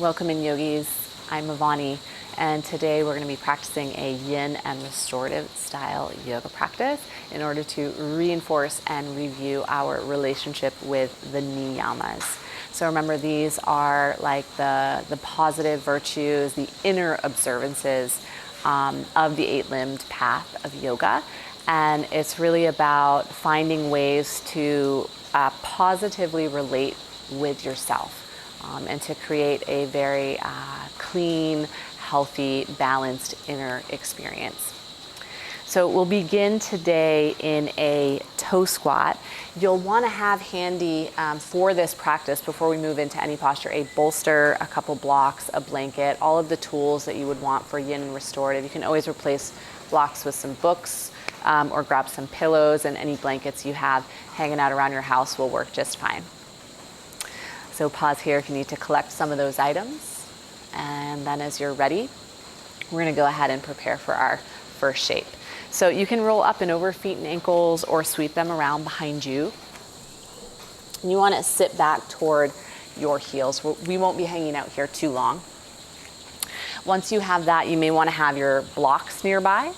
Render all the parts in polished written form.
Welcome in yogis, I'm Avani, and today we're going to be practicing a yin and restorative style yoga practice in order to reinforce and review our relationship with the Niyamas. So remember, these are like the positive virtues, the inner observances of the eight-limbed path of yoga. And it's really about finding ways to positively relate with yourself. And to create a very clean, healthy, balanced inner experience. So we'll begin today in a toe squat. You'll want to have handy for this practice, before we move into any posture, a bolster, a couple blocks, a blanket, all of the tools that you would want for yin and restorative. You can always replace blocks with some books or grab some pillows, and any blankets you have hanging out around your house will work just fine. So pause here if you need to collect some of those items. And then as you're ready, we're going to go ahead and prepare for our first shape. So you can roll up and over feet and ankles or sweep them around behind you. And you want to sit back toward your heels. We won't be hanging out here too long. Once you have that, you may want to have your blocks nearby.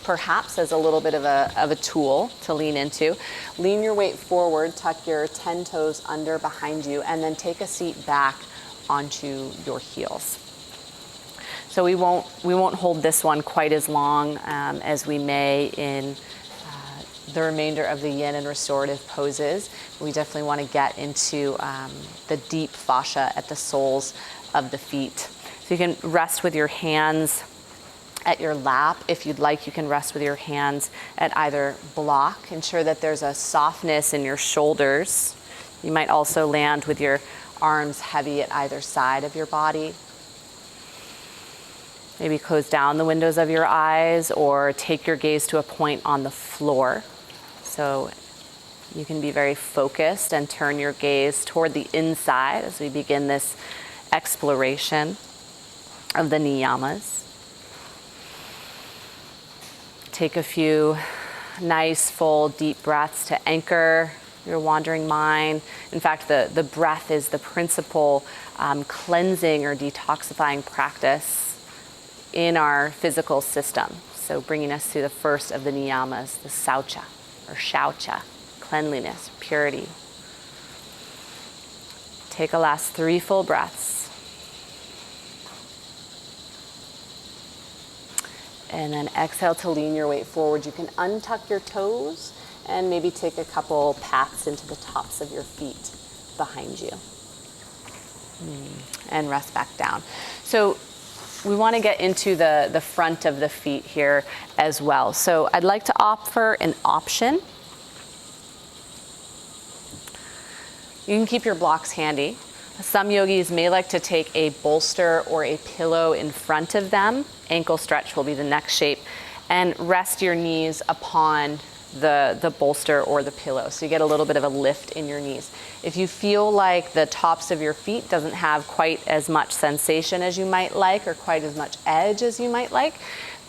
Perhaps as a little bit of a tool to lean into. Lean your weight forward, tuck your 10 toes under behind you, and then take a seat back onto your heels. So we won't hold this one quite as long as we may in the remainder of the yin and restorative poses. We definitely want to get into the deep fascia at the soles of the feet. So you can rest with your hands at your lap. If you'd like, you can rest with your hands at either block. Ensure that there's a softness in your shoulders. You might also land with your arms heavy at either side of your body. Maybe close down the windows of your eyes or take your gaze to a point on the floor. So you can be very focused and turn your gaze toward the inside as we begin this exploration of the Niyamas. Take a few nice, full, deep breaths to anchor your wandering mind. In fact, the breath is the principal cleansing or detoxifying practice in our physical system. So bringing us to the first of the Niyamas, the Saucha or Shaucha, cleanliness, purity. Take a last 3 full breaths. And then exhale to lean your weight forward. You can untuck your toes and maybe take a couple pats into the tops of your feet behind you. And rest back down. So we want to get into the front of the feet here as well. So I'd like to offer an option. You can keep your blocks handy. Some yogis may like to take a bolster or a pillow in front of them. Ankle stretch will be the next shape. And rest your knees upon the bolster or the pillow. So you get a little bit of a lift in your knees. If you feel like the tops of your feet doesn't have quite as much sensation as you might like, or quite as much edge as you might like,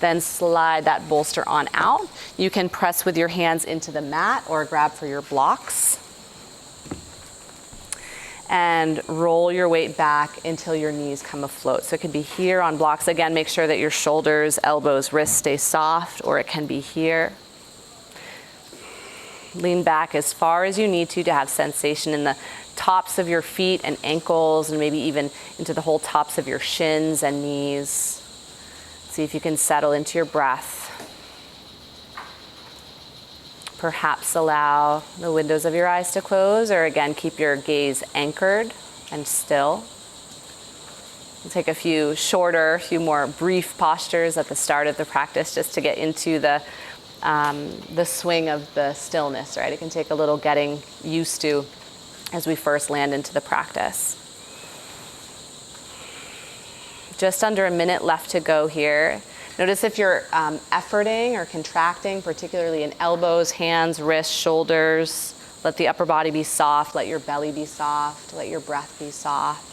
then slide that bolster on out. You can press with your hands into the mat or grab for your blocks. And roll your weight back until your knees come afloat. So it could be here on blocks. Again, make sure that your shoulders, elbows, wrists stay soft, or it can be here. Lean back as far as you need to have sensation in the tops of your feet and ankles, and maybe even into the whole tops of your shins and knees. See if you can settle into your breath. Perhaps allow the windows of your eyes to close, or again, keep your gaze anchored and still. We'll take a few more brief postures at the start of the practice, just to get into the swing of the stillness, right? It can take a little getting used to as we first land into the practice. Just under a minute left to go here. Notice if you're efforting or contracting, particularly in elbows, hands, wrists, shoulders. Let the upper body be soft. Let your belly be soft. Let your breath be soft.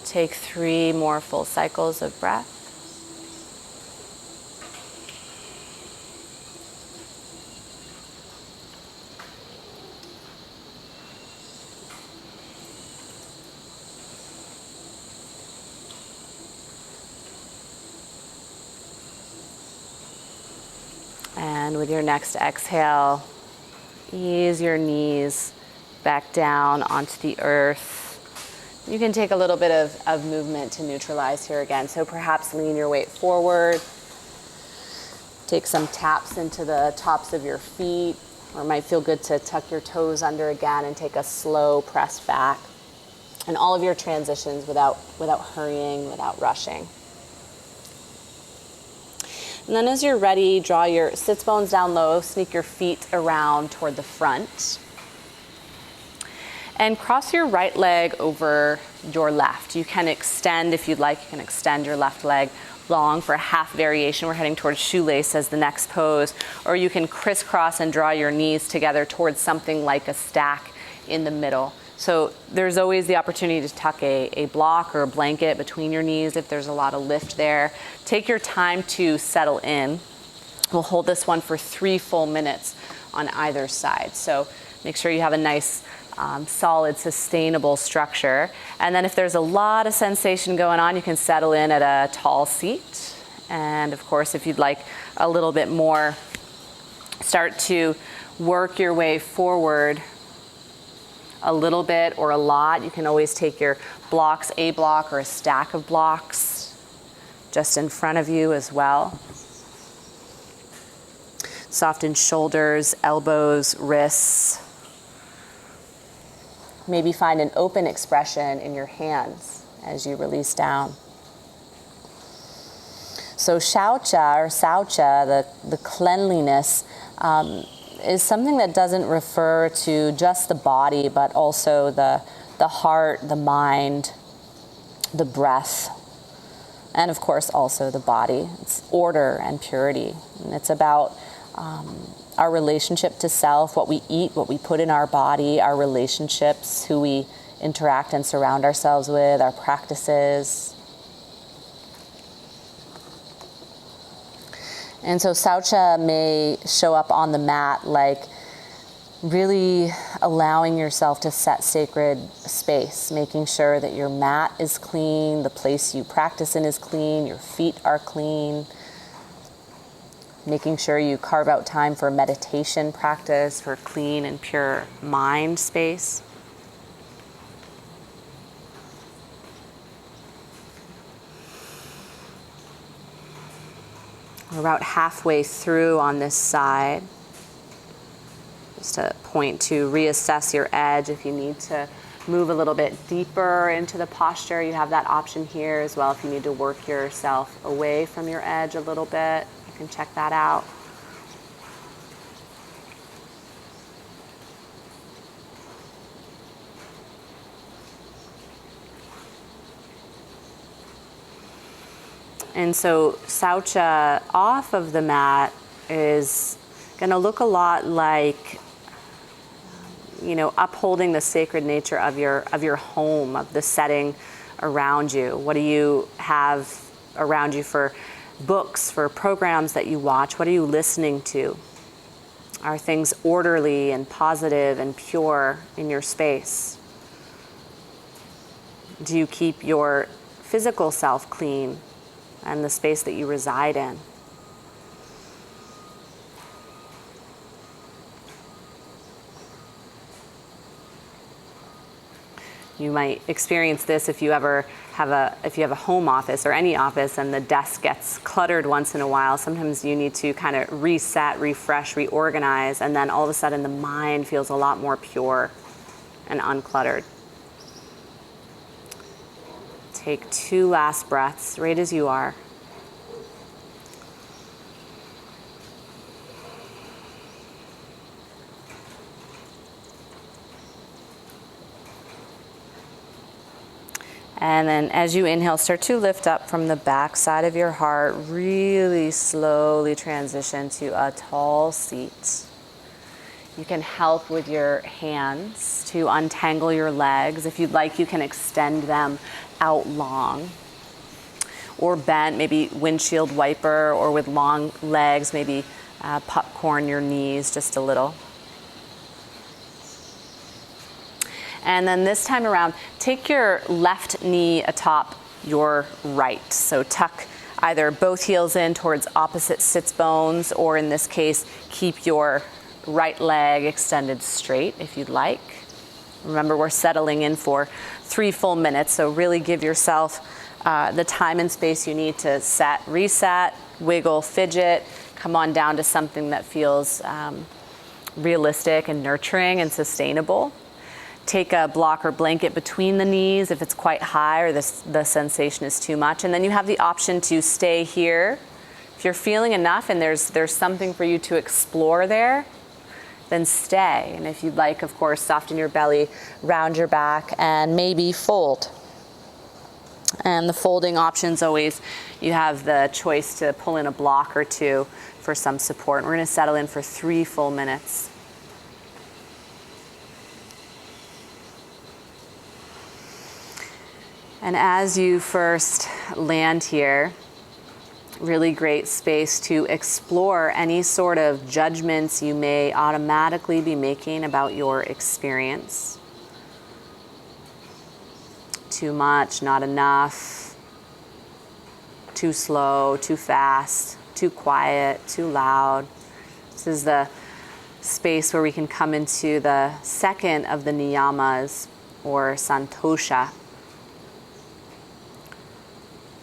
Take 3 more full cycles of breath. And with your next exhale, ease your knees back down onto the earth. You can take a little bit of movement to neutralize here again. So perhaps lean your weight forward. Take some taps into the tops of your feet, or it might feel good to tuck your toes under again and take a slow press back. And all of your transitions without hurrying, without rushing. And then as you're ready, draw your sits bones down low, sneak your feet around toward the front. And cross your right leg over your left. You can extend, if you'd like, you can extend your left leg long for a half variation. We're heading towards shoelace as the next pose. Or you can crisscross and draw your knees together towards something like a stack in the middle. So there's always the opportunity to tuck a block or a blanket between your knees if there's a lot of lift there. Take your time to settle in. We'll hold this one for 3 full minutes on either side. So make sure you have a nice, solid, sustainable structure. And then if there's a lot of sensation going on, you can settle in at a tall seat. And of course, if you'd like a little bit more, start to work your way forward a little bit or a lot. You can always take your blocks, a block or a stack of blocks, just in front of you as well. Soften shoulders, elbows, wrists. Maybe find an open expression in your hands as you release down. So shaucha or saucha, the cleanliness, is something that doesn't refer to just the body, but also the heart, the mind, the breath, and of course also the body. It's order and purity. And it's about our relationship to self, what we eat, what we put in our body, our relationships, who we interact and surround ourselves with, our practices. And so saucha may show up on the mat like really allowing yourself to set sacred space, making sure that your mat is clean, the place you practice in is clean, your feet are clean, making sure you carve out time for meditation practice, for clean and pure mind space. We're about halfway through on this side. Just a point to reassess your edge. If you need to move a little bit deeper into the posture, you have that option here as well. If you need to work yourself away from your edge a little bit, you can check that out. And so saucha off of the mat is going to look a lot like, upholding the sacred nature of your home, of the setting around you. What do you have around you for books, for programs that you watch? What are you listening to? Are things orderly and positive and pure in your space? Do you keep your physical self clean and the space that you reside in? You might experience this if you ever have a home office or any office and the desk gets cluttered once in a while. Sometimes you need to kind of reset, refresh, reorganize, and then all of a sudden the mind feels a lot more pure and uncluttered. Take 2 last breaths, right as you are. And then as you inhale, start to lift up from the back side of your heart. Really slowly transition to a tall seat. You can help with your hands to untangle your legs. If you'd like, you can extend them out long or bent, maybe windshield wiper, or with long legs, maybe popcorn your knees just a little. And then this time around, take your left knee atop your right. So tuck either both heels in towards opposite sits bones, or in this case, keep your right leg extended straight if you'd like. Remember, we're settling in for 3 full minutes, so really give yourself the time and space you need to set, reset, wiggle, fidget, come on down to something that feels realistic and nurturing and sustainable. Take a block or blanket between the knees if it's quite high or the sensation is too much. And then you have the option to stay here. If you're feeling enough and there's something for you to explore there, then stay. And if you'd like, of course, soften your belly, round your back, and maybe fold. And the folding options always, you have the choice to pull in a block or two for some support. And we're going to settle in for 3 full minutes. And as you first land here, really great space to explore any sort of judgments you may automatically be making about your experience. Too much, not enough, too slow, too fast, too quiet, too loud. This is the space where we can come into the second of the Niyamas, or Santosha.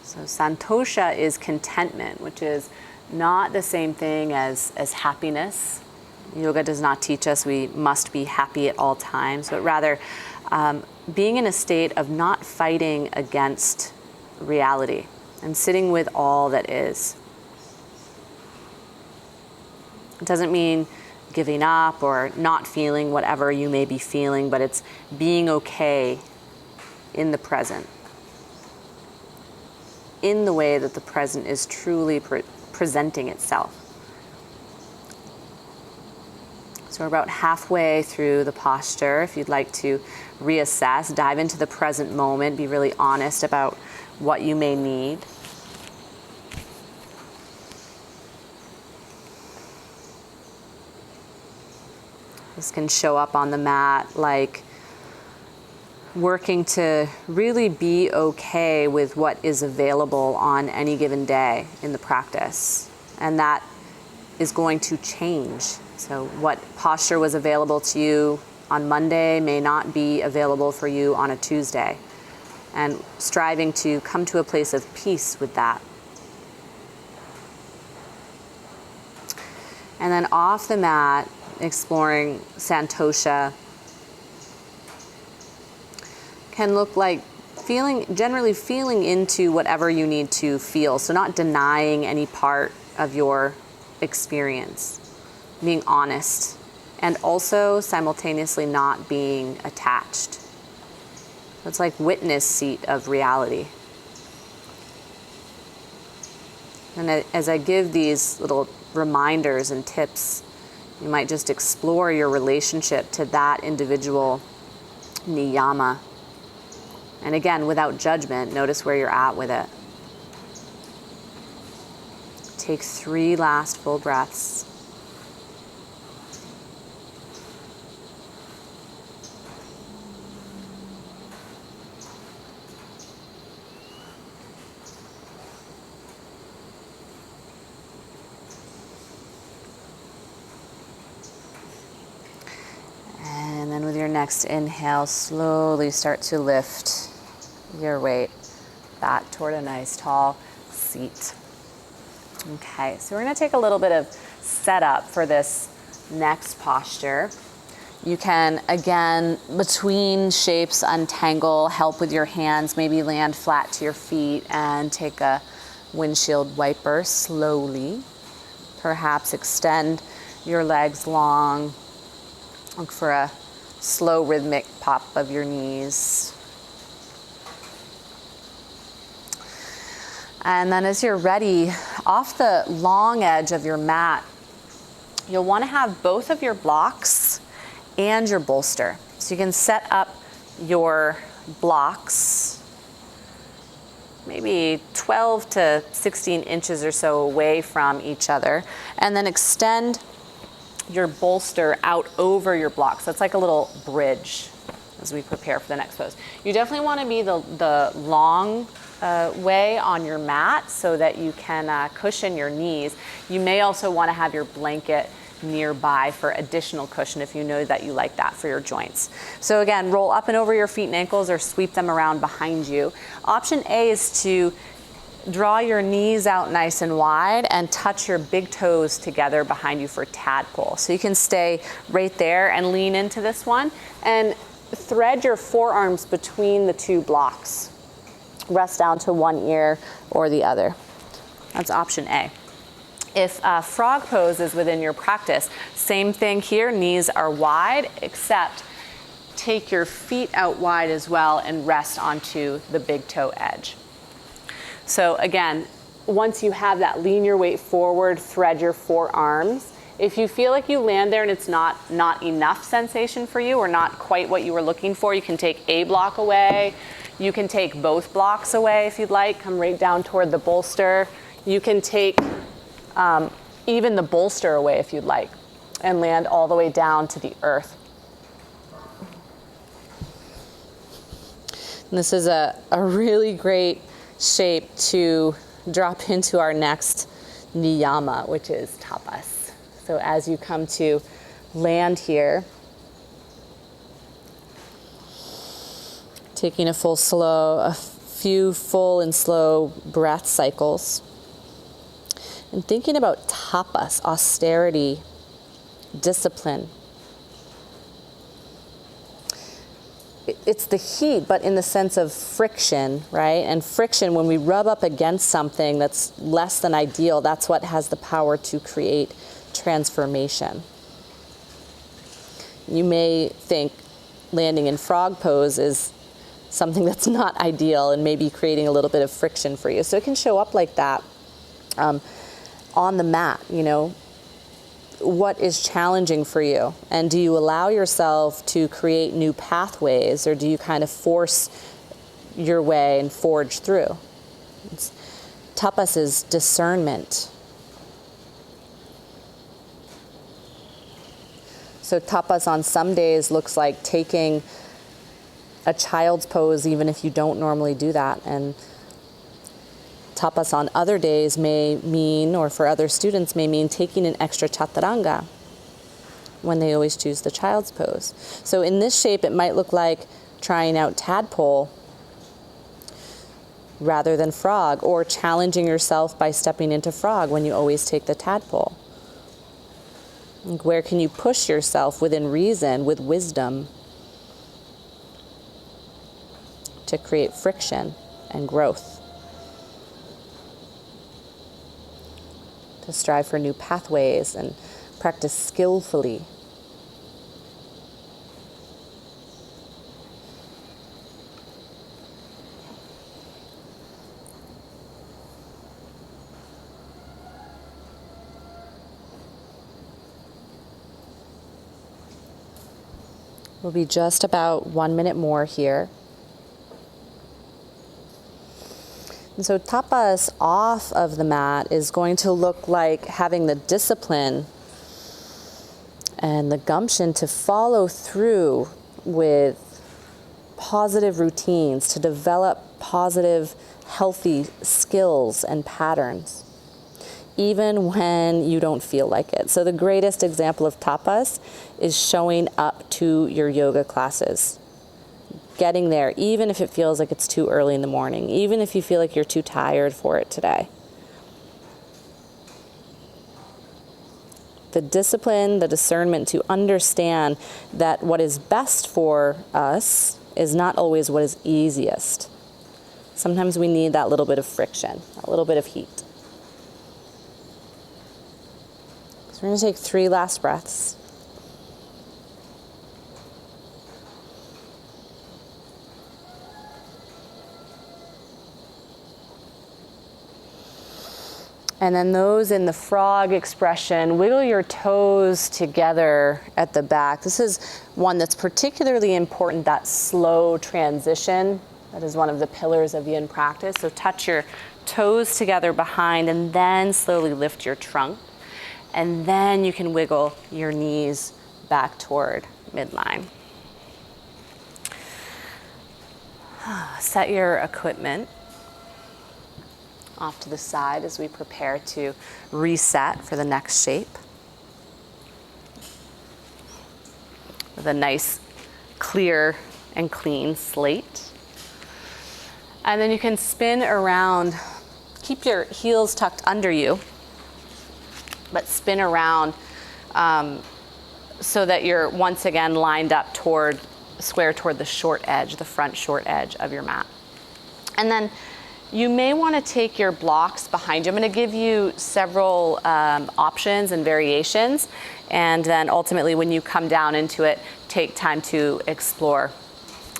So Santosha is contentment, which is not the same thing as happiness. Yoga does not teach us we must be happy at all times, but rather being in a state of not fighting against reality and sitting with all that is. It doesn't mean giving up or not feeling whatever you may be feeling, but it's being okay in the present, in the way that the present is truly presenting itself. So we're about halfway through the posture. If you'd like to reassess, dive into the present moment, be really honest about what you may need. This can show up on the mat like working to really be okay with what is available on any given day in the practice. And that is going to change. So what posture was available to you on Monday may not be available for you on a Tuesday. And striving to come to a place of peace with that. And then off the mat, exploring Santosha can look like generally feeling into whatever you need to feel. So not denying any part of your experience, being honest, and also simultaneously not being attached. It's like witness seat of reality. And as I give these little reminders and tips, you might just explore your relationship to that individual niyama. And again, without judgment, notice where you're at with it. Take 3 last full breaths. And then with your next inhale, slowly start to lift your weight back toward a nice tall seat. Okay, so we're going to take a little bit of setup for this next posture. You can, again, between shapes, untangle, help with your hands, maybe land flat to your feet and take a windshield wiper slowly. Perhaps extend your legs long. Look for a slow rhythmic pop of your knees. And then as you're ready, off the long edge of your mat, you'll want to have both of your blocks and your bolster. So you can set up your blocks maybe 12 to 16 inches or so away from each other, and then extend your bolster out over your blocks. So it's like a little bridge as we prepare for the next pose. You definitely want to be the long way on your mat so that you can cushion your knees. You may also want to have your blanket nearby for additional cushion if you know that you like that for your joints. So again, roll up and over your feet and ankles or sweep them around behind you. Option A is to draw your knees out nice and wide and touch your big toes together behind you for tadpole. So you can stay right there and lean into this one and thread your forearms between the two blocks. Rest down to one ear or the other. That's option A. If frog pose is within your practice, same thing here, knees are wide, except take your feet out wide as well and rest onto the big toe edge. So again, once you have that, lean your weight forward, thread your forearms. If you feel like you land there and it's not enough sensation for you or not quite what you were looking for, you can take a block away. You can take both blocks away if you'd like, come right down toward the bolster. You can take even the bolster away if you'd like and land all the way down to the earth. And this is a really great shape to drop into our next Niyama, which is tapas. So as you come to land here, taking a few full and slow breath cycles, and thinking about tapas, austerity, discipline. It's the heat, but in the sense of friction, right? And friction, when we rub up against something that's less than ideal, that's what has the power to create transformation. You may think landing in frog pose is something that's not ideal and maybe creating a little bit of friction for you. So it can show up like that on the mat, you know. What is challenging for you? And do you allow yourself to create new pathways, or do you kind of force your way and forge through? Tapas is discernment. So tapas on some days looks like taking a child's pose even if you don't normally do that. And tapas on other days may mean, or for other students may mean, taking an extra chaturanga when they always choose the child's pose. So in this shape, it might look like trying out tadpole rather than frog, or challenging yourself by stepping into frog when you always take the tadpole. Where can you push yourself within reason, with wisdom, to create friction and growth? To strive for new pathways and practice skillfully. We'll be just about 1 minute more here. And so tapas off of the mat is going to look like having the discipline and the gumption to follow through with positive routines, to develop positive, healthy skills and patterns, even when you don't feel like it. So the greatest example of tapas is showing up to your yoga classes. Getting there, even if it feels like it's too early in the morning, even if you feel like you're too tired for it today. The discipline, the discernment to understand that what is best for us is not always what is easiest. Sometimes we need that little bit of friction, a little bit of heat. So we're going to take 3 last breaths. And then those in the frog expression, wiggle your toes together at the back. This is one that's particularly important, that slow transition. That is one of the pillars of Yin practice. So touch your toes together behind and then slowly lift your trunk. And then you can wiggle your knees back toward midline. Set your equipment off to the side as we prepare to reset for the next shape. With a nice, clear and clean slate. And then you can spin around, keep your heels tucked under you, but spin around so that you're once again lined up square toward the short edge, the front short edge of your mat. And then you may want to take your blocks behind you. I'm going to give you several options and variations, and then ultimately when you come down into it, take time to explore.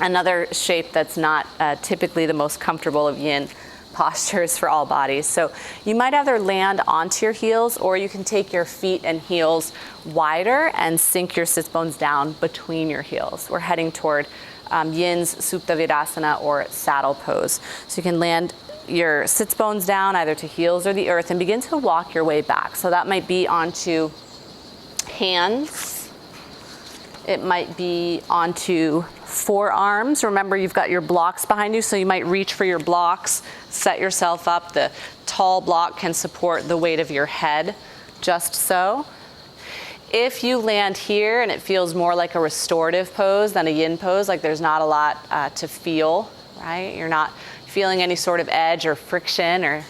Another shape that's not typically the most comfortable of Yin postures for all bodies. So you might either land onto your heels, or you can take your feet and heels wider and sink your sits bones down between your heels. We're heading toward Yin's Supta Virasana, or saddle pose. So you can land your sits bones down either to heels or the earth and begin to walk your way back. So that might be onto hands. It might be onto forearms. Remember, you've got your blocks behind you, so you might reach for your blocks, set yourself up. The tall block can support the weight of your head, just so. If you land here and it feels more like a restorative pose than a Yin pose, like there's not a lot to feel, right? You're not feeling any sort of edge or friction or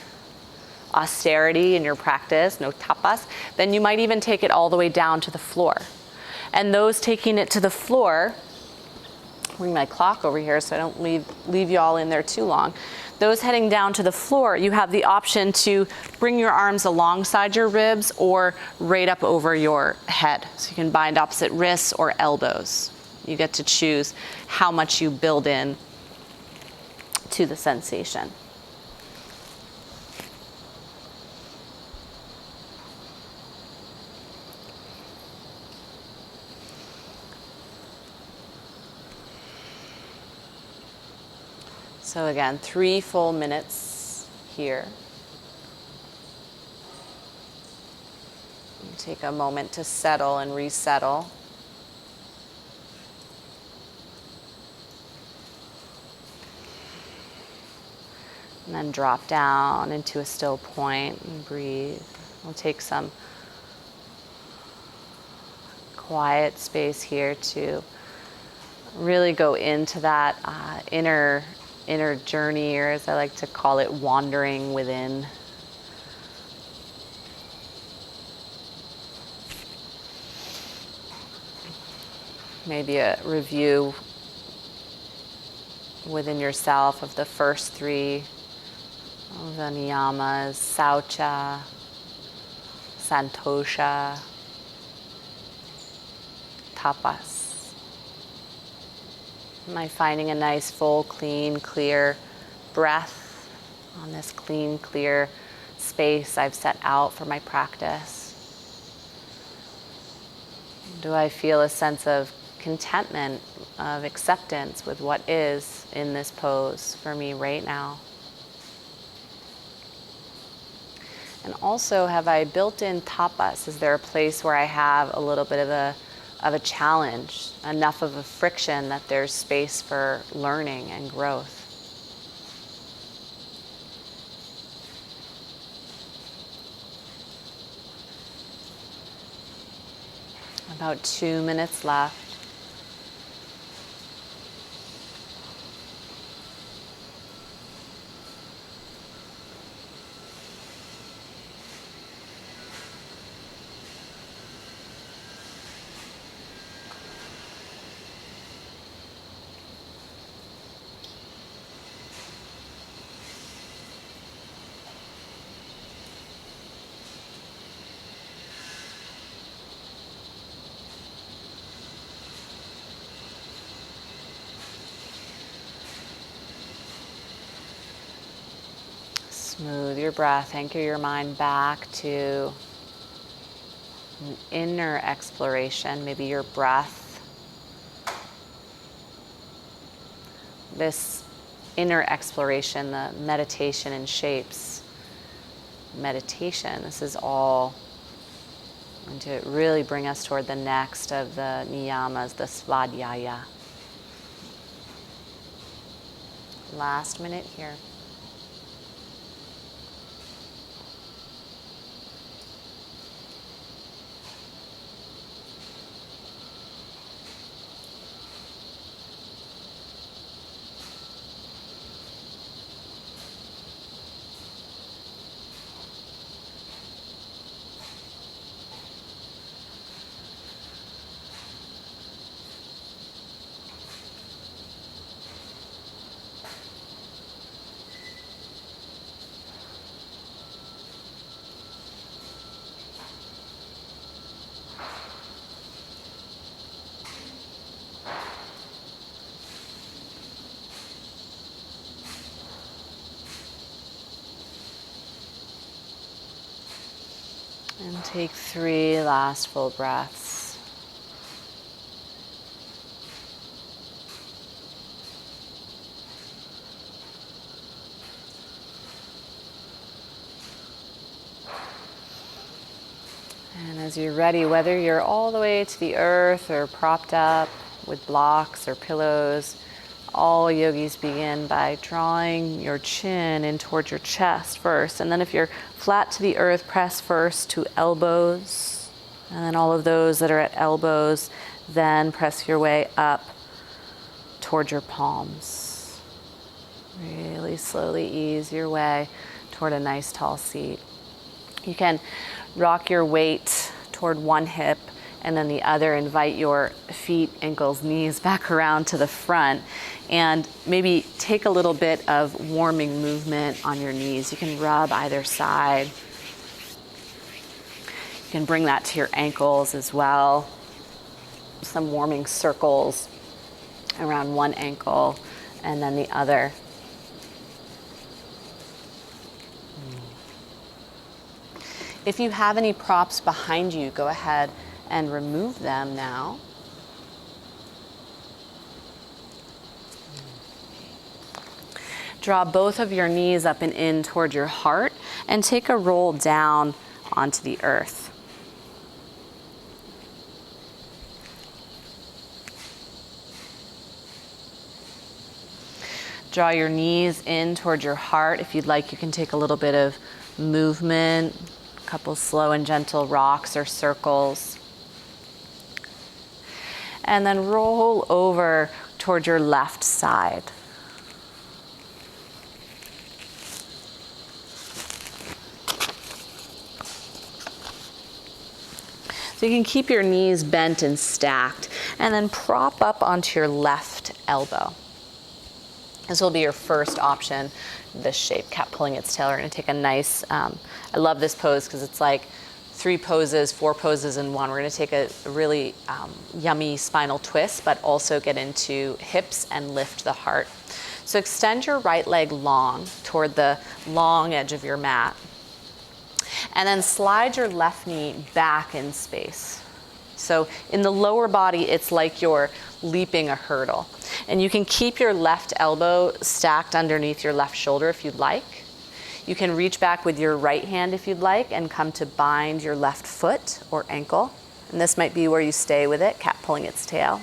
austerity in your practice, no tapas, then you might even take it all the way down to the floor. And those taking it to the floor, bring my clock over here so I don't leave you all in there too long. Those heading down to the floor, you have the option to bring your arms alongside your ribs or right up over your head. So you can bind opposite wrists or elbows. You get to choose how much you build in to the sensation. So again, 3 full minutes here. Take a moment to settle and resettle. And then drop down into a still point and breathe. We'll take some quiet space here to really go into that inner journey, or as I like to call it, wandering within. Maybe a review within yourself of the first 3 of the Niyamas: Saucha, Santosha, Tapas. Am I finding a nice, full, clean, clear breath on this clean, clear space I've set out for my practice? Do I feel a sense of contentment, of acceptance with what is in this pose for me right now? And also, have I built in tapas? Is there a place where I have a little bit of a challenge, enough of a friction that there's space for learning and growth? About 2 minutes left. Smooth your breath, anchor your mind back to an inner exploration, maybe your breath. This inner exploration, the meditation in shapes, meditation, this is all going to really bring us toward the next of the Niyamas, the Svadhyaya. Last minute here. And take 3 last full breaths. And as you're ready, whether you're all the way to the earth or propped up with blocks or pillows, all yogis begin by drawing your chin in towards your chest first. And then if you're flat to the earth, press first to elbows. And then all of those that are at elbows, then press your way up toward your palms. Really slowly ease your way toward a nice tall seat. You can rock your weight toward one hip and then the other. Invite your feet, ankles, knees back around to the front, and maybe take a little bit of warming movement on your knees. You can rub either side. You can bring that to your ankles as well. Some warming circles around one ankle and then the other. If you have any props behind you, go ahead and remove them now. Draw both of your knees up and in toward your heart and take a roll down onto the earth. Draw your knees in toward your heart. If you'd like, you can take a little bit of movement, a couple slow and gentle rocks or circles. And then roll over toward your left side. So you can keep your knees bent and stacked, and then prop up onto your left elbow. This will be your first option, this shape, cat pulling its tail. We're going to take a nice, I love this pose because it's like 3 poses, 4 poses in one. We're going to take a really yummy spinal twist, but also get into hips and lift the heart. So extend your right leg long toward the long edge of your mat. And then slide your left knee back in space. So in the lower body, it's like you're leaping a hurdle. And you can keep your left elbow stacked underneath your left shoulder if you'd like. You can reach back with your right hand if you'd like and come to bind your left foot or ankle. And this might be where you stay with it, cat pulling its tail.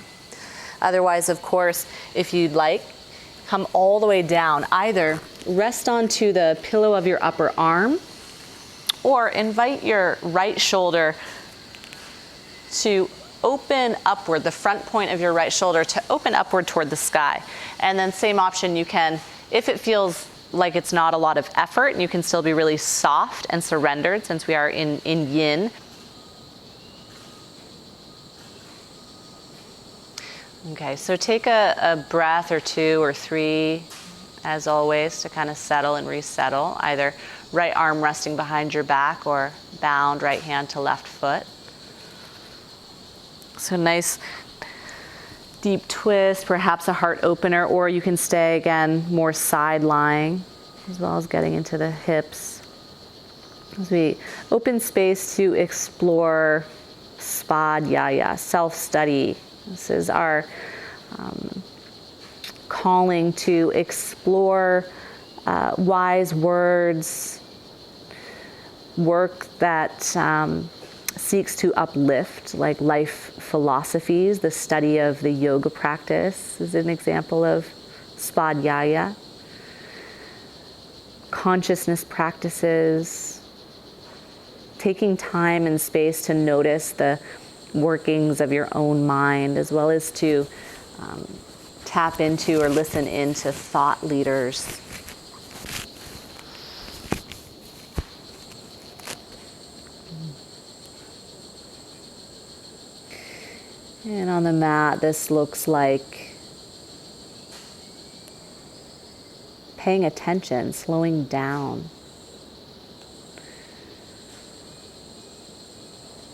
Otherwise, of course, if you'd like, come all the way down. Either rest onto the pillow of your upper arm or invite your right shoulder to open upward, the front point of your right shoulder to open upward toward the sky. And then same option, you can, if it feels like it's not a lot of effort, and you can still be really soft and surrendered since we are in yin. Okay, so take a breath or 2 or 3, as always, to kind of settle and resettle. Either right arm resting behind your back or bound right hand to left foot. So nice deep twist, perhaps a heart opener, or you can stay again more side lying. as well as getting into the hips. As we open space to explore Svadhyaya, self-study. This is our calling to explore wise words, work that seeks to uplift, like life philosophies. The study of the yoga practice is an example of Svadhyaya. Consciousness practices, taking time and space to notice the workings of your own mind, as well as to tap into or listen into thought leaders. And on the mat, this looks like paying attention, slowing down.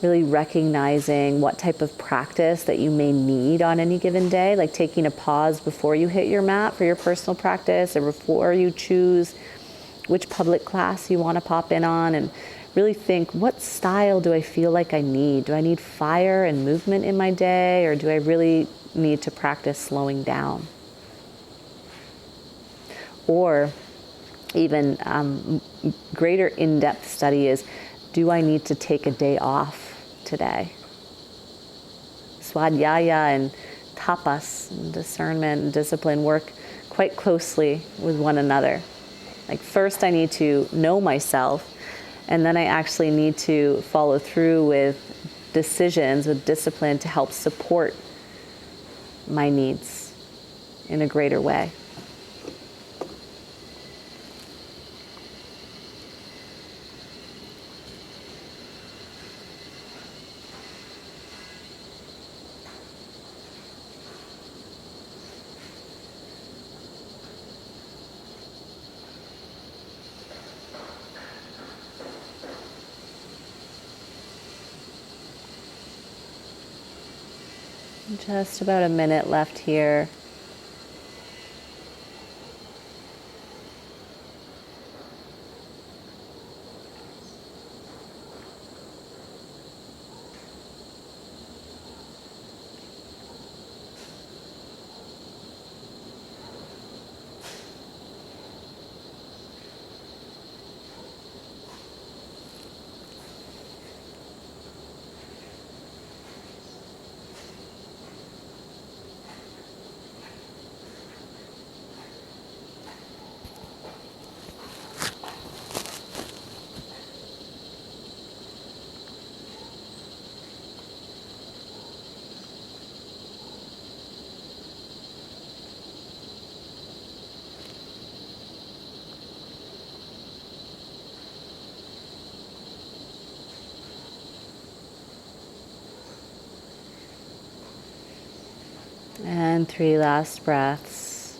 Really recognizing what type of practice that you may need on any given day, like taking a pause before you hit your mat for your personal practice, or before you choose which public class you want to pop in on, and really think, what style do I feel like I need? Do I need fire and movement in my day, or do I really need to practice slowing down? Or even greater in-depth study is, do I need to take a day off today? Svadhyaya and tapas, and discernment and discipline, work quite closely with one another. Like, first I need to know myself, and then I actually need to follow through with decisions, with discipline, to help support my needs in a greater way. Just about a minute left here. And 3 last breaths.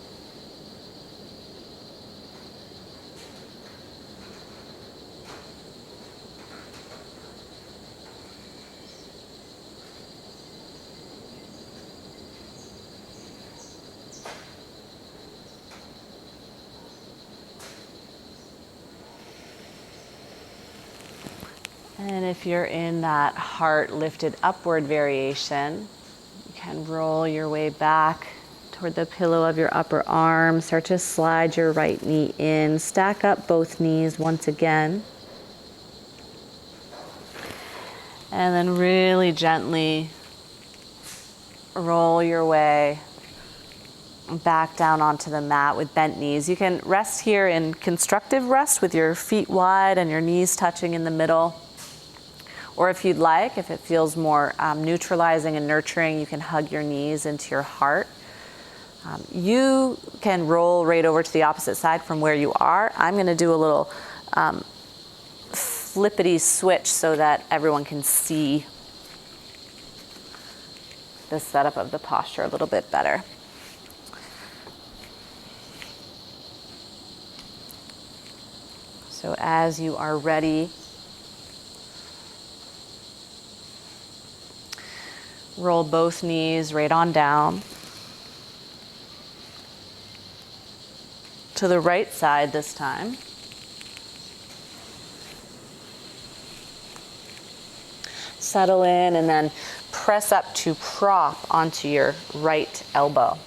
And if you're in that heart lifted upward variation, you can roll your way back toward the pillow of your upper arm. Start to slide your right knee in. Stack up both knees once again. And then really gently roll your way back down onto the mat with bent knees. You can rest here in constructive rest with your feet wide and your knees touching in the middle. Or if you'd like, if it feels more neutralizing and nurturing, you can hug your knees into your heart. You can roll right over to the opposite side from where you are. I'm going to do a little flippity switch so that everyone can see the setup of the posture a little bit better. So as you are ready, roll both knees right on down. to the right side this time. Settle in and then press up to prop onto your right elbow.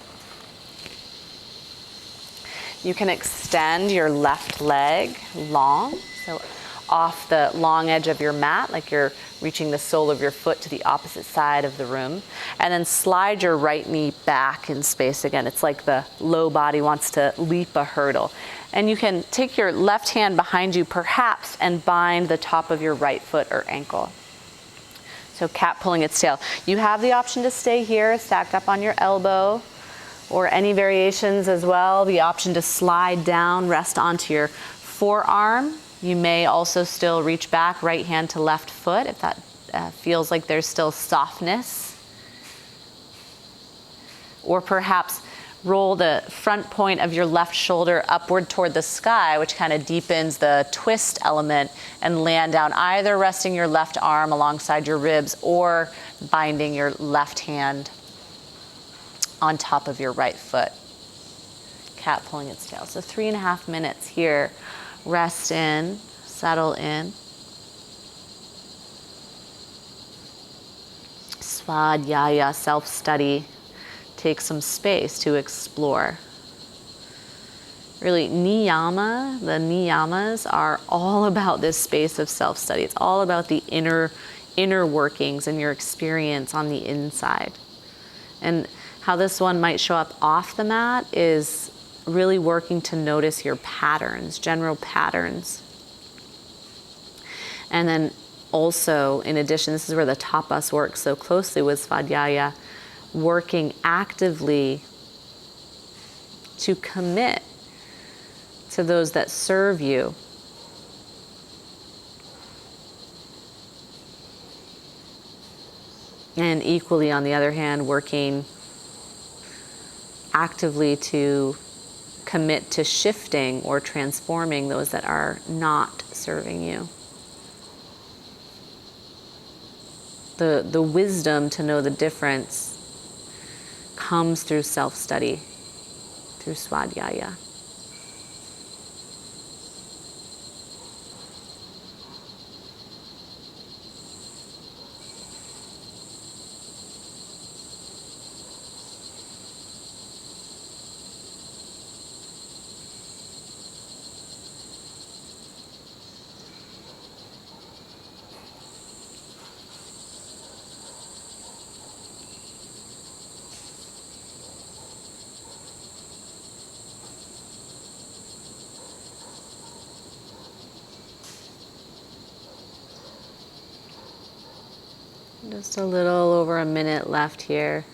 You can extend your left leg long, so off the long edge of your mat, like you're reaching the sole of your foot to the opposite side of the room. And then slide your right knee back in space again. It's like the low body wants to leap a hurdle. And you can take your left hand behind you perhaps and bind the top of your right foot or ankle. So cat pulling its tail. You have the option to stay here, stacked up on your elbow, or any variations as well. The option to slide down, rest onto your forearm. You may also still reach back, right hand to left foot, if that feels like there's still softness. Or perhaps roll the front point of your left shoulder upward toward the sky, which kind of deepens the twist element, and land down, either resting your left arm alongside your ribs or binding your left hand on top of your right foot. Cat pulling its tail. So 3.5 minutes here. Rest in, settle in. Svadhyaya, self-study. Take some space to explore. Really, Niyama, the Niyamas are all about this space of self-study. It's all about the inner workings and your experience on the inside. And how this one might show up off the mat is really working to notice your patterns, general patterns. And then also, in addition, this is where the tapas works so closely with Svadhyaya, working actively to commit to those that serve you. And equally, on the other hand, working actively to commit to shifting or transforming those that are not serving you. The wisdom to know the difference comes through self-study, through Svadhyaya. Just a little over a minute left here.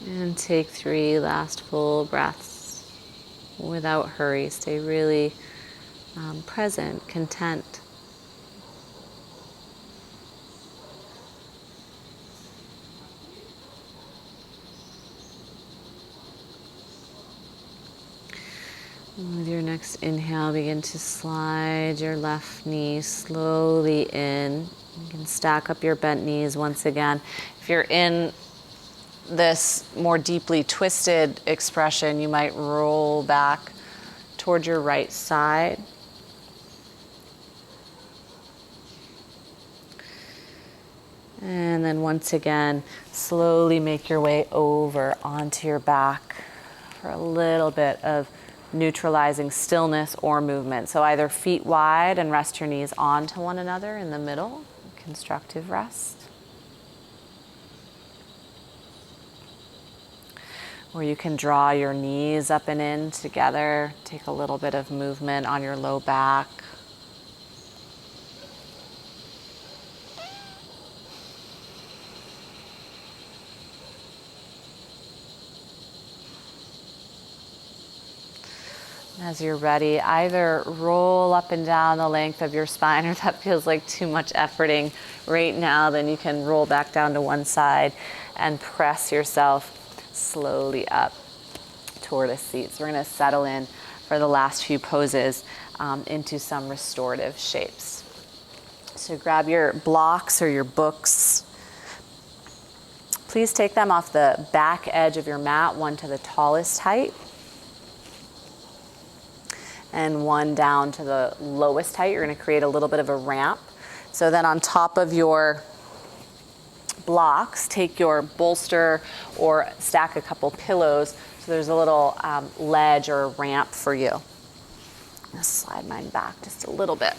And take 3 last full breaths without hurry. Stay really present, content. And with your next inhale, begin to slide your left knee slowly in. You can stack up your bent knees once again. If you're in this more deeply twisted expression, you might roll back toward your right side. And then once again, slowly make your way over onto your back for a little bit of neutralizing stillness or movement. So either feet wide and rest your knees onto one another in the middle, constructive rest. Or you can draw your knees up and in together. Take a little bit of movement on your low back. As you're ready, either roll up and down the length of your spine, or if that feels like too much efforting right now, then you can roll back down to one side and press yourself slowly up toward a seat. So we're going to settle in for the last few poses into some restorative shapes. So grab your blocks or your books. Please take them off the back edge of your mat, one to the tallest height, and one down to the lowest height. You're going to create a little bit of a ramp. So then on top of your blocks, take your bolster or stack a couple pillows so there's a little ledge or a ramp for you. I'm going to slide mine back just a little bit.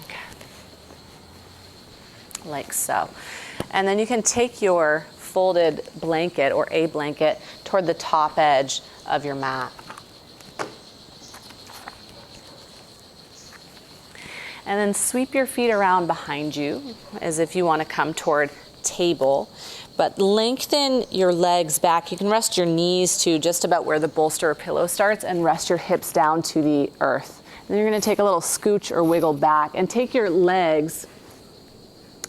Okay. Like so. And then you can take your folded blanket or a blanket toward the top edge of your mat. And then sweep your feet around behind you as if you want to come toward table. But lengthen your legs back. You can rest your knees to just about where the bolster or pillow starts and rest your hips down to the earth. Then you're going to take a little scooch or wiggle back and take your legs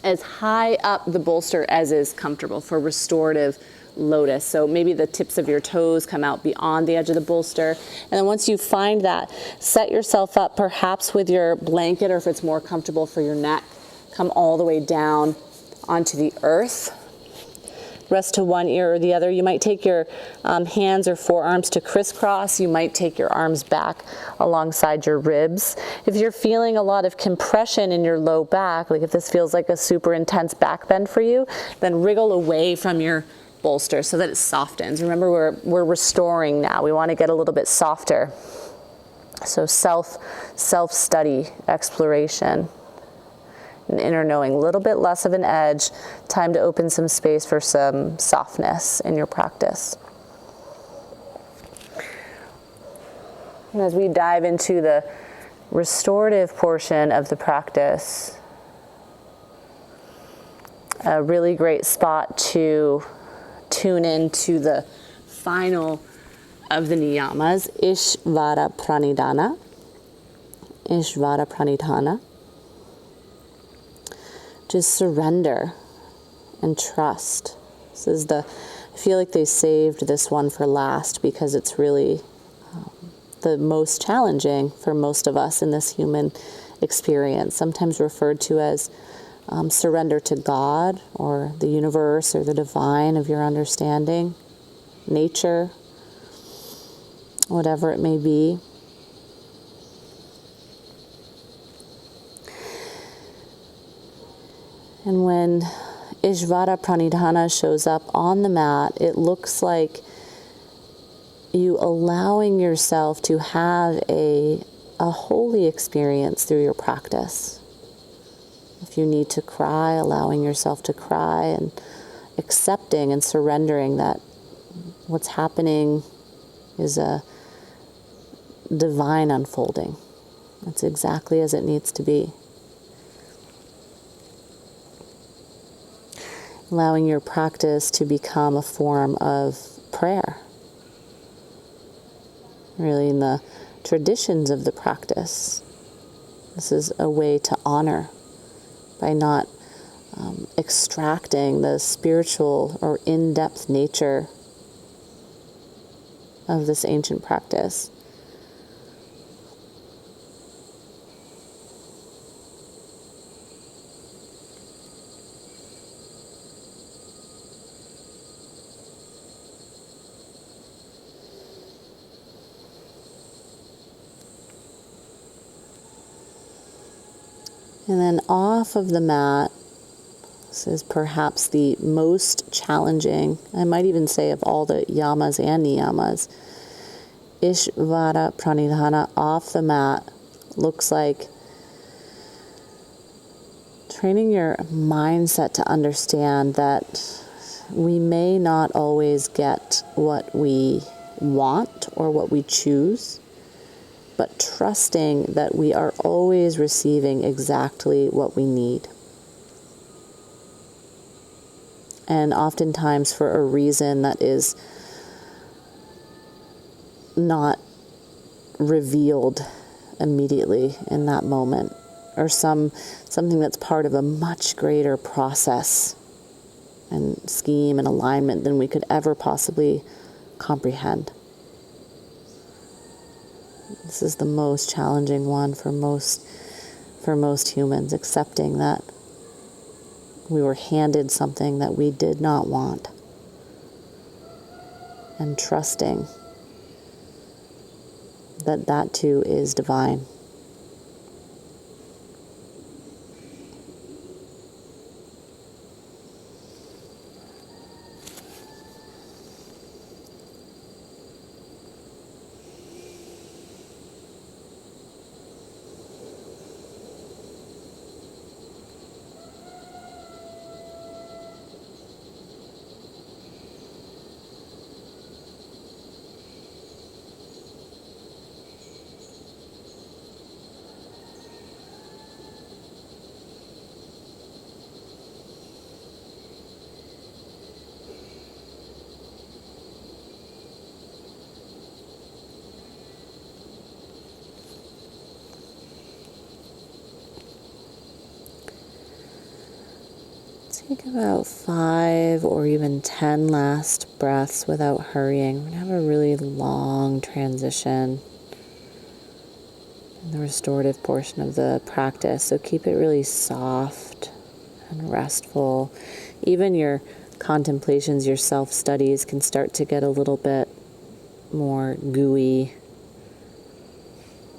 as high up the bolster as is comfortable for restorative lotus. So maybe the tips of your toes come out beyond the edge of the bolster. And then once you find that, set yourself up perhaps with your blanket, or if it's more comfortable for your neck, come all the way down onto the earth. Rest to one ear or the other. You might take your hands or forearms to crisscross. You might take your arms back alongside your ribs. If you're feeling a lot of compression in your low back, like if this feels like a super intense back bend for you, then wriggle away from your bolster so that it softens. Remember, we're restoring now. We want to get a little bit softer. So self-study, exploration, and inner knowing, a little bit less of an edge, time to open some space for some softness in your practice. And as we dive into the restorative portion of the practice, a really great spot to tune into the final of the Niyamas, Ishvara Pranidhana. Ishvara Pranidhana. Just surrender and trust. This is I feel like they saved this one for last because it's really the most challenging for most of us in this human experience, sometimes referred to as surrender to God or the universe or the divine of your understanding, nature, whatever it may be. And when Ishvara Pranidhana shows up on the mat, it looks like you allowing yourself to have a holy experience through your practice. If you need to cry, allowing yourself to cry and accepting and surrendering that what's happening is a divine unfolding. It's exactly as it needs to be. Allowing your practice to become a form of prayer. Really, in the traditions of the practice, this is a way to honor by not extracting the spiritual or in-depth nature of this ancient practice. And then off of the mat, this is perhaps the most challenging, I might even say of all the yamas and niyamas. Ishvara Pranidhana off the mat looks like training your mindset to understand that we may not always get what we want or what we choose, but trusting that we are always receiving exactly what we need. And oftentimes for a reason that is not revealed immediately in that moment, or something that's part of a much greater process and scheme and alignment than we could ever possibly comprehend. This is the most challenging one for most humans, accepting that we were handed something that we did not want, and trusting that that too is divine. Take about 5 or even 10 last breaths without hurrying. We're going to have a really long transition in the restorative portion of the practice, so keep it really soft and restful. Even your contemplations, your self-studies can start to get a little bit more gooey,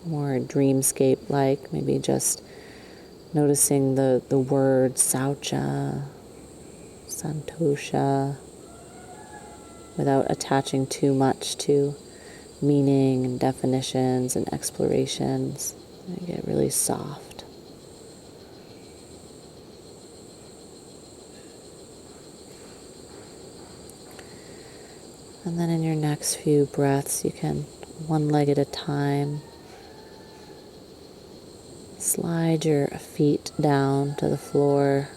more dreamscape-like, maybe just noticing the word saucha, santosha, without attaching too much to meaning and definitions and explorations. And get really soft. And then in your next few breaths, you can, one leg at a time, slide your feet down to the floor.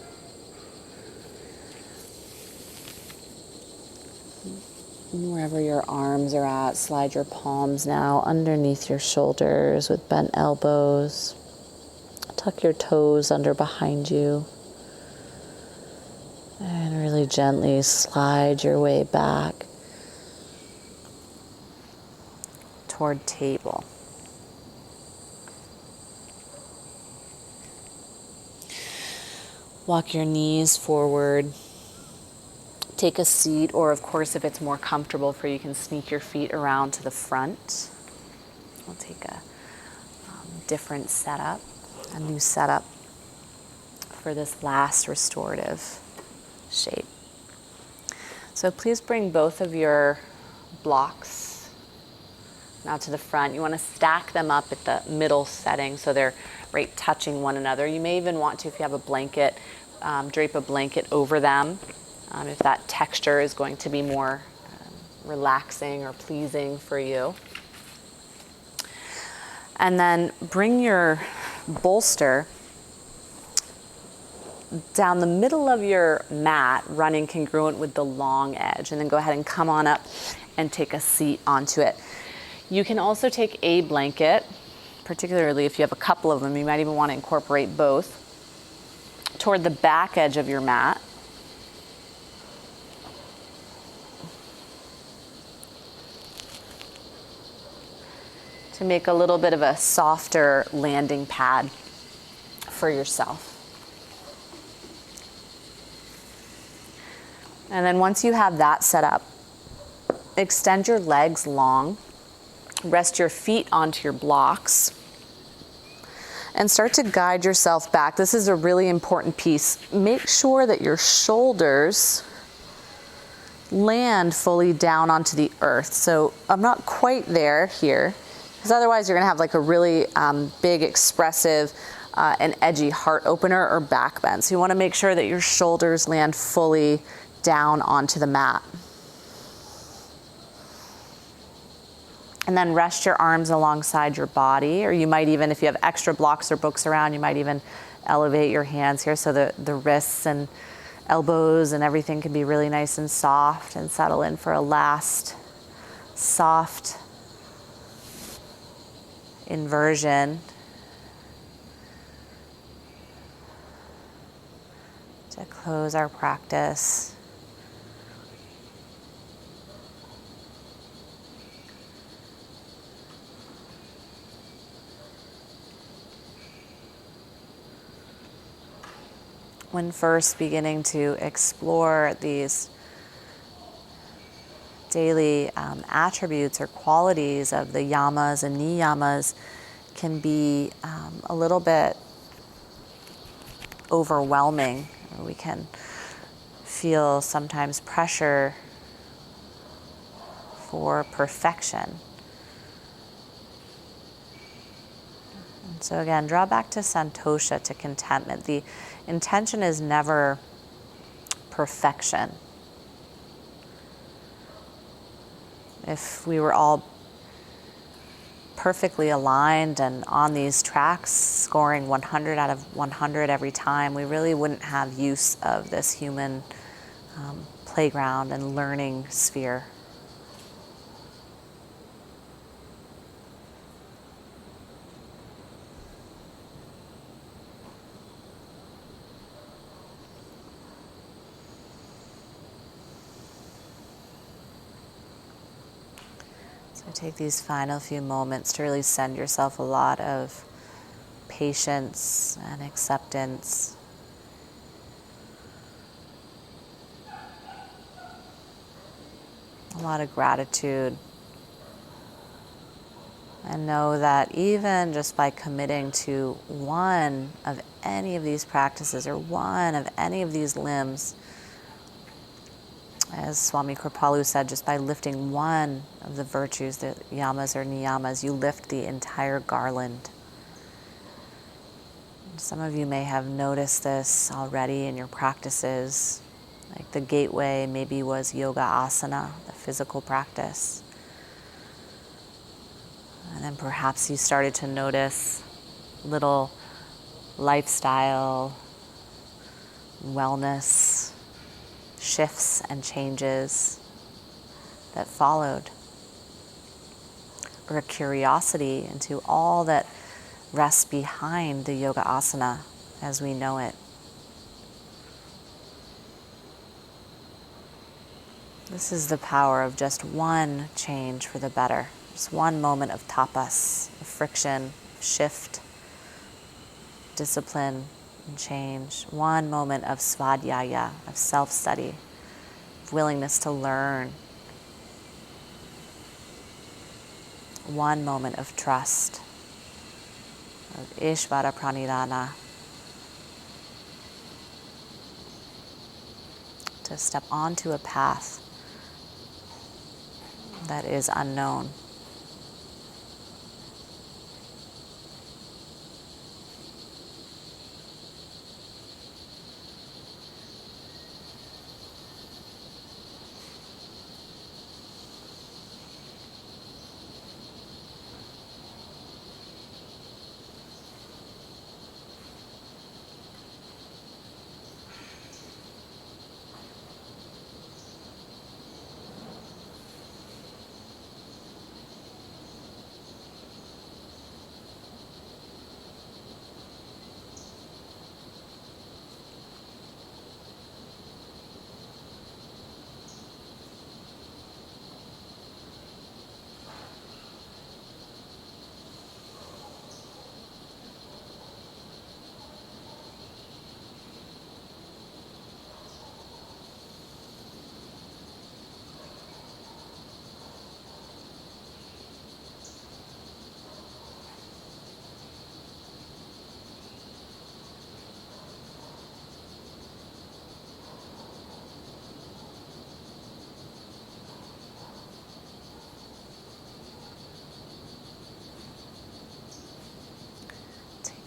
Wherever your arms are at, slide your palms now underneath your shoulders with bent elbows. Tuck your toes under behind you. And really gently slide your way back toward table. Walk your knees forward. Take a seat, or of course, if it's more comfortable for you, you can sneak your feet around to the front. We'll take a different setup, a new setup for this last restorative shape. So please bring both of your blocks now to the front. You want to stack them up at the middle setting so they're right touching one another. You may even want to, if you have a blanket, drape a blanket over them. If that texture is going to be more relaxing or pleasing for you. And then bring your bolster down the middle of your mat, running congruent with the long edge. And then go ahead and come on up and take a seat onto it. You can also take a blanket, particularly if you have a couple of them. You might even want to incorporate both, toward the back edge of your mat. To make a little bit of a softer landing pad for yourself. And then once you have that set up, extend your legs long, rest your feet onto your blocks, and start to guide yourself back. This is a really important piece. Make sure that your shoulders land fully down onto the earth. So I'm not quite there here, because otherwise you're gonna have like a really big, expressive and edgy heart opener or back bend. So you wanna make sure that your shoulders land fully down onto the mat. And then rest your arms alongside your body, or you might even, if you have extra blocks or books around, you might even elevate your hands here so the wrists and elbows and everything can be really nice and soft, and settle in for a last soft inversion to close our practice. When first beginning to explore these daily attributes or qualities of the yamas and niyamas can be a little bit overwhelming. We can feel sometimes pressure for perfection. And so again, draw back to santosha, to contentment. The intention is never perfection. If we were all perfectly aligned and on these tracks, scoring 100 out of 100 every time, we really wouldn't have use of this human playground and learning sphere. So take these final few moments to really send yourself a lot of patience and acceptance. A lot of gratitude. And know that even just by committing to one of any of these practices or one of any of these limbs, as Swami Kripalu said, just by lifting one of the virtues, the yamas or niyamas, you lift the entire garland. Some of you may have noticed this already in your practices. Like the gateway maybe was yoga asana, the physical practice. And then perhaps you started to notice little lifestyle, wellness shifts and changes that followed, or a curiosity into all that rests behind the yoga asana as we know it. This is the power of just one change for the better, just one moment of tapas, of friction, shift, discipline, and change. One moment of svadhyaya, of self-study, of willingness to learn. One moment of trust, of Ishvara Pranidhana, to step onto a path that is unknown.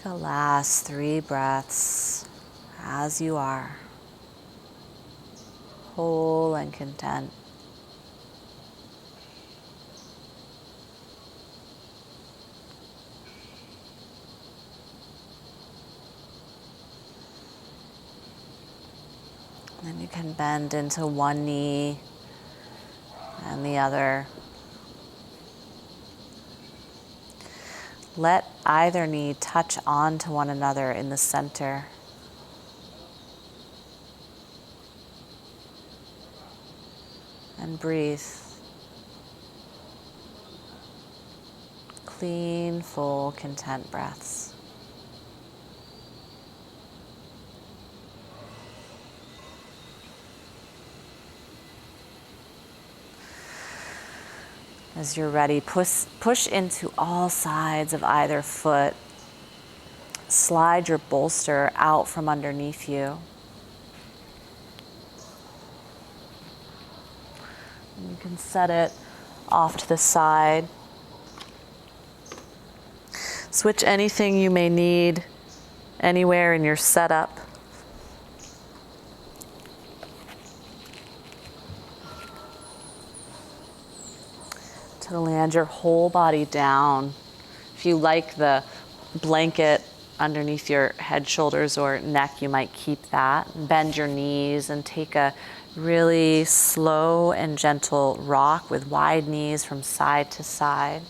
The last 3 breaths as you are. whole and content. Then you can bend into one knee and the other. Let either knee touch onto one another in the center. And breathe. Clean, full, content breaths. As you're ready, push into all sides of either foot. Slide your bolster out from underneath you. And you can set it off to the side. Switch anything you may need anywhere in your setup. To land your whole body down. If you like the blanket underneath your head, shoulders, or neck, you might keep that. Bend your knees and take a really slow and gentle rock with wide knees from side to side.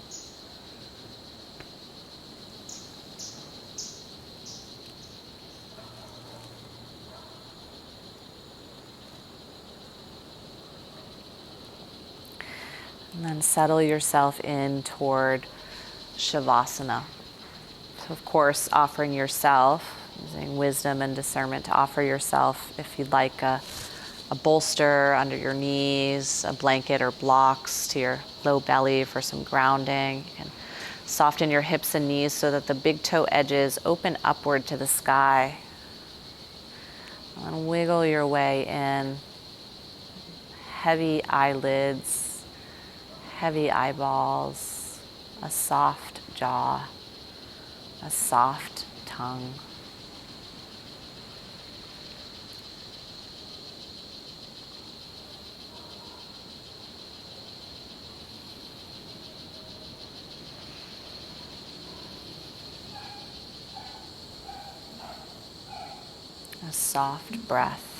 And then settle yourself in toward Shavasana. So of course, offering yourself, using wisdom and discernment to offer yourself, if you'd like, a bolster under your knees, a blanket or blocks to your low belly for some grounding. You can soften your hips and knees so that the big toe edges open upward to the sky. And then wiggle your way in. Heavy eyelids, heavy eyeballs, a soft jaw, a soft tongue. A soft breath.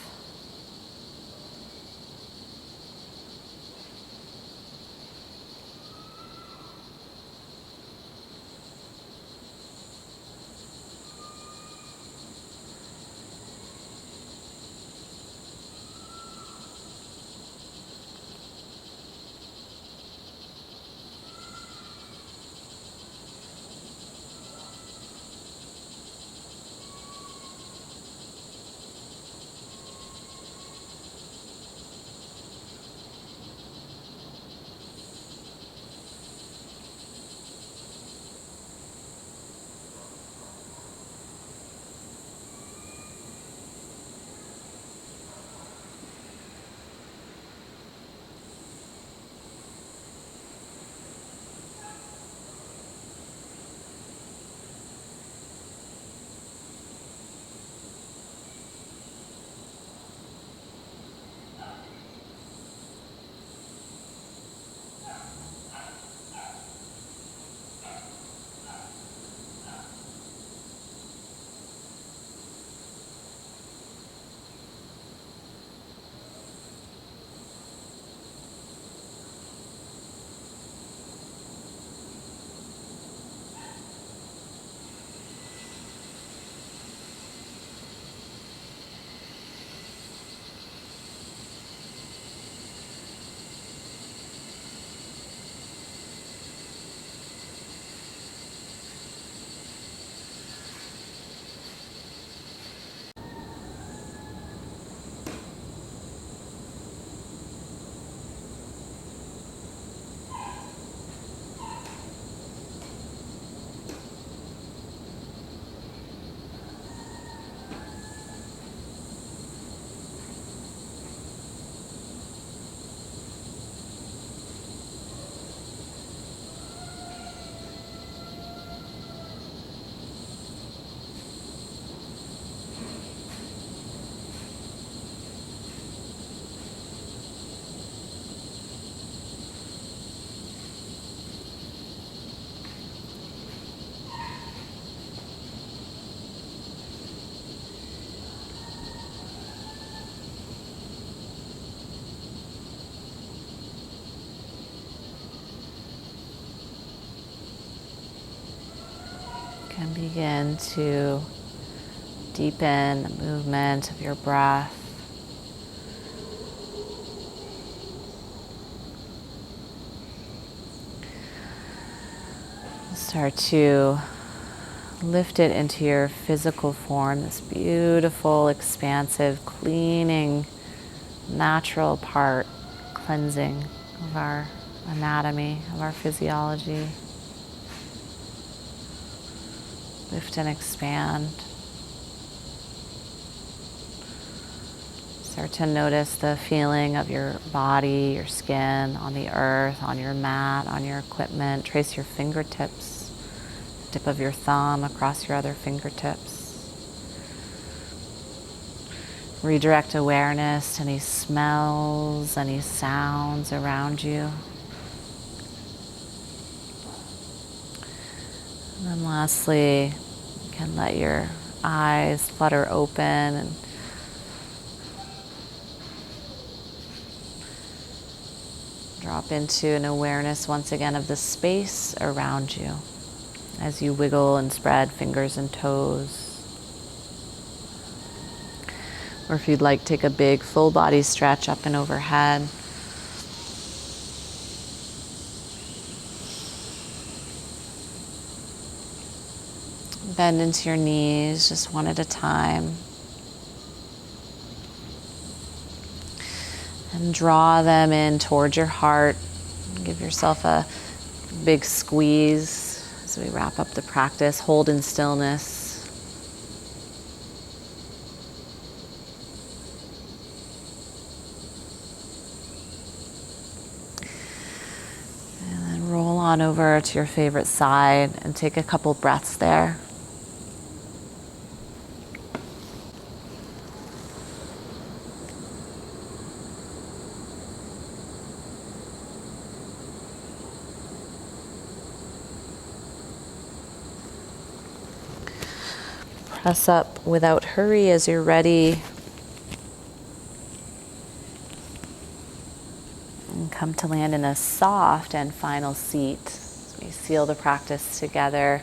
And begin to deepen the movement of your breath. Start to lift it into your physical form, this beautiful, expansive, cleaning, natural part, cleansing of our anatomy, of our physiology. Lift and expand. Start to notice the feeling of your body, your skin, on the earth, on your mat, on your equipment. Trace your fingertips, tip of your thumb across your other fingertips. Redirect awareness to any smells, any sounds around you. And then lastly, you can let your eyes flutter open and drop into an awareness once again of the space around you as you wiggle and spread fingers and toes. Or if you'd like, take a big full body stretch up and overhead. Bend into your knees just one at a time. And draw them in towards your heart. Give yourself a big squeeze as we wrap up the practice. Hold in stillness. And then roll on over to your favorite side and take a couple breaths there. Press up without hurry as you're ready. And come to land in a soft and final seat. As we seal the practice together.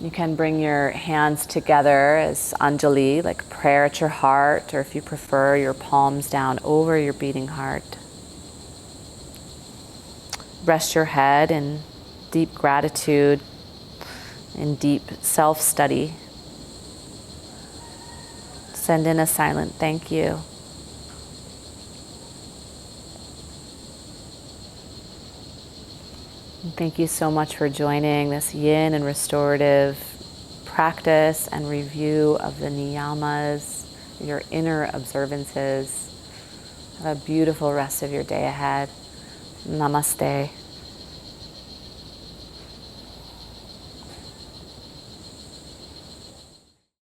You can bring your hands together as Anjali, like prayer at your heart, or if you prefer, your palms down over your beating heart. Rest your head in deep gratitude, in deep self-study. Send in a silent thank you. And thank you so much for joining this yin and restorative practice and review of the Niyamas, your inner observances. Have a beautiful rest of your day ahead. Namaste.